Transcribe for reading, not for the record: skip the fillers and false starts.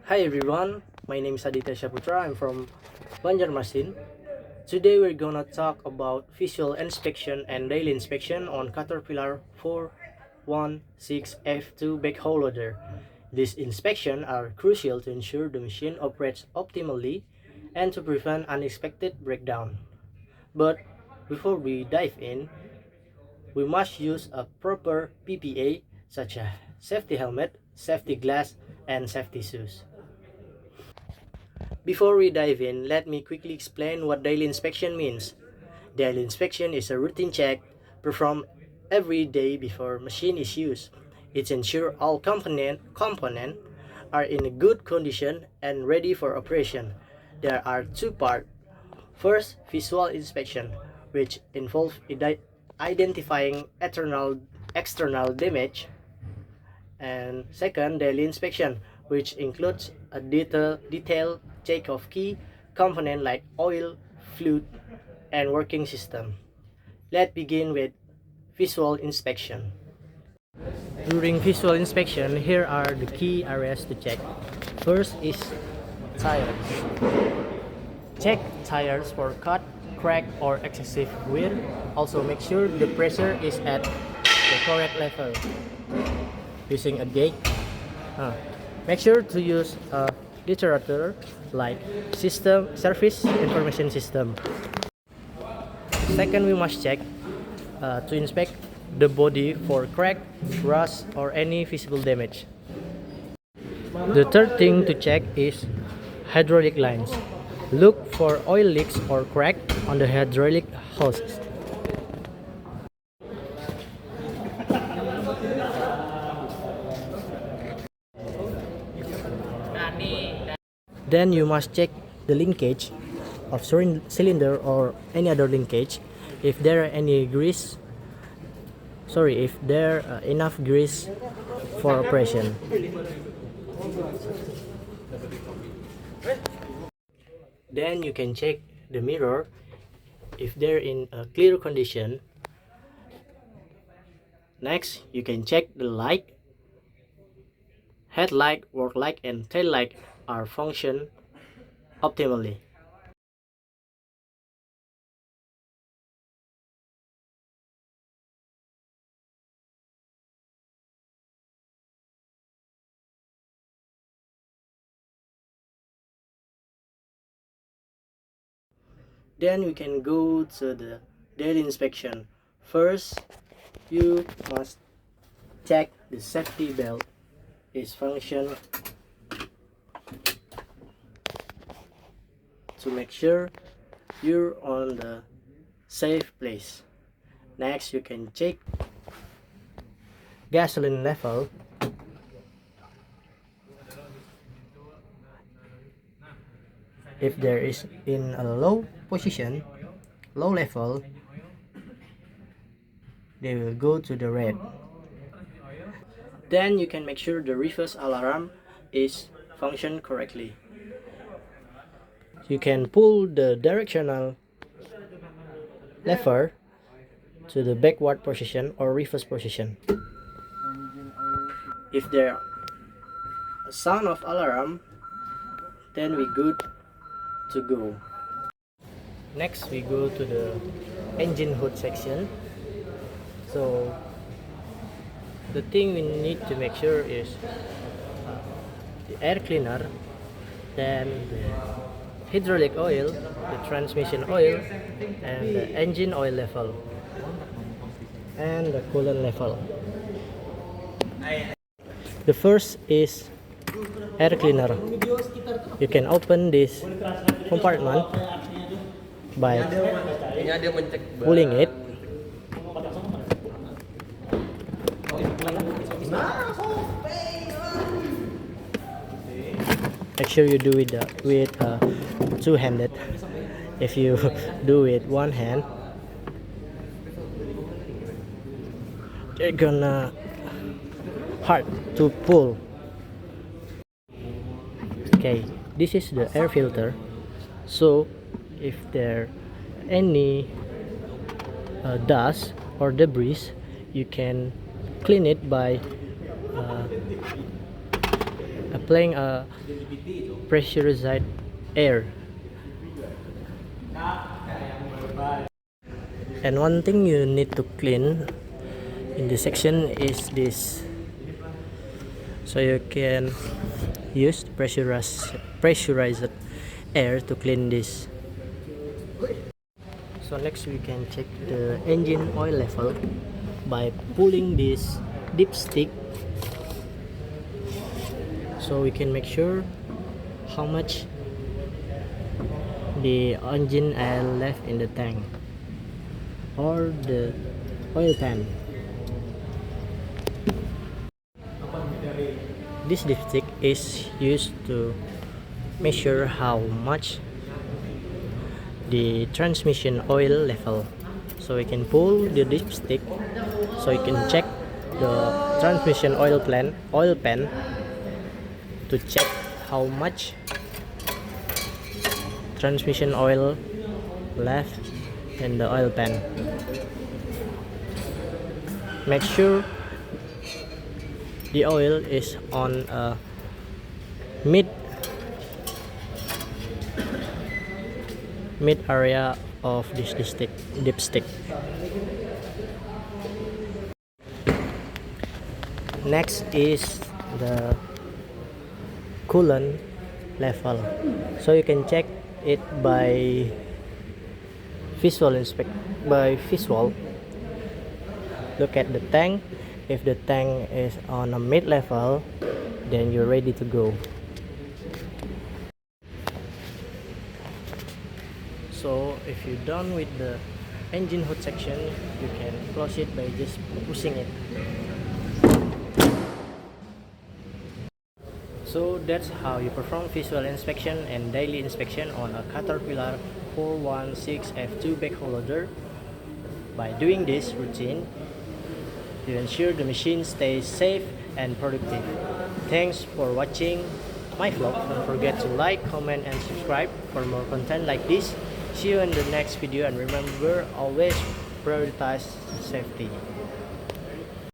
Hi everyone, my name is Aditya Shaputra. I'm from Banjarmasin. Today we're gonna talk about visual inspection and daily inspection on Caterpillar 416F2 backhoe loader. These inspections are crucial to ensure the machine operates optimally and to prevent unexpected breakdown. But before we dive in, we must use a proper PPA such as safety helmet, safety glass, and safety shoes. Before we dive in, let me quickly explain what daily inspection means. Daily inspection is a routine check performed every day before machine is used. It ensures all components are in a good condition and ready for operation. There are two parts. First, visual inspection, which involves identifying external damage, and second, daily inspection, which includes a detailed check of key components like oil, fluid, and working system. Let's begin with visual inspection. During visual inspection, here are the key areas to check. First is tires. Check tires for cut, crack, or excessive wear. Also make sure the pressure is at the correct level using a gauge. Make sure to use a literature like system service information system. Second, we must check to inspect the body for crack, rust, or any visible damage. The third thing to check is hydraulic lines. Look for oil leaks or crack on the hydraulic hoses. Then you must check the linkage of cylinder or any other linkage. If there are any grease, if there enough grease for operation. Then you can check the mirror if they're in a clear condition. Next, you can check the light. Headlight, work light, and tail light are function optimally. Then we can go to the daily inspection. First, you must check the safety belt is function to make sure you're on the safe place. Next, you can check gasoline level. If there is in a low position, low level, they will go to the red. Then you can make sure the reverse alarm is function correctly. You can pull the directional lever to the backward position or reverse position. If there a sound of alarm, then we good to go. Next, we go to the engine hood section. So the thing we need to make sure is the air cleaner, then the hydraulic oil, the transmission oil, and the engine oil level, and the coolant level. The first is air cleaner. You can open this compartment by pulling it. Make sure you do it with two-handed. If you do it one hand, they're gonna hard to pull. Okay, this is the air filter. So if there any dust or debris, you can clean it by applying a pressurized air. And one thing you need to clean in this section is this. So you can use pressurized air to clean this. So next we can check the engine oil level by pulling this dipstick, so we can make sure how much the engine oil left in the tank or the oil pan. This dipstick is used to measure how much the transmission oil level. So we can pull the dipstick so you can check the transmission oil pan to check how much transmission oil left in the oil pan. Make sure the oil is on a mid area of this dipstick. Next is the coolant level, so you can check it by visual. Look at the tank. If the tank is on a mid level, then you're ready to go. So if you're done with the engine hood section, you can close it by just pushing it. So that's how you perform visual inspection and daily inspection on a Caterpillar 416F2 backhoe loader. By doing this routine, you ensure the machine stays safe and productive. Thanks for watching my vlog. Don't forget to like, comment, and subscribe for more content like this. See you in the next video, and remember, always prioritize safety.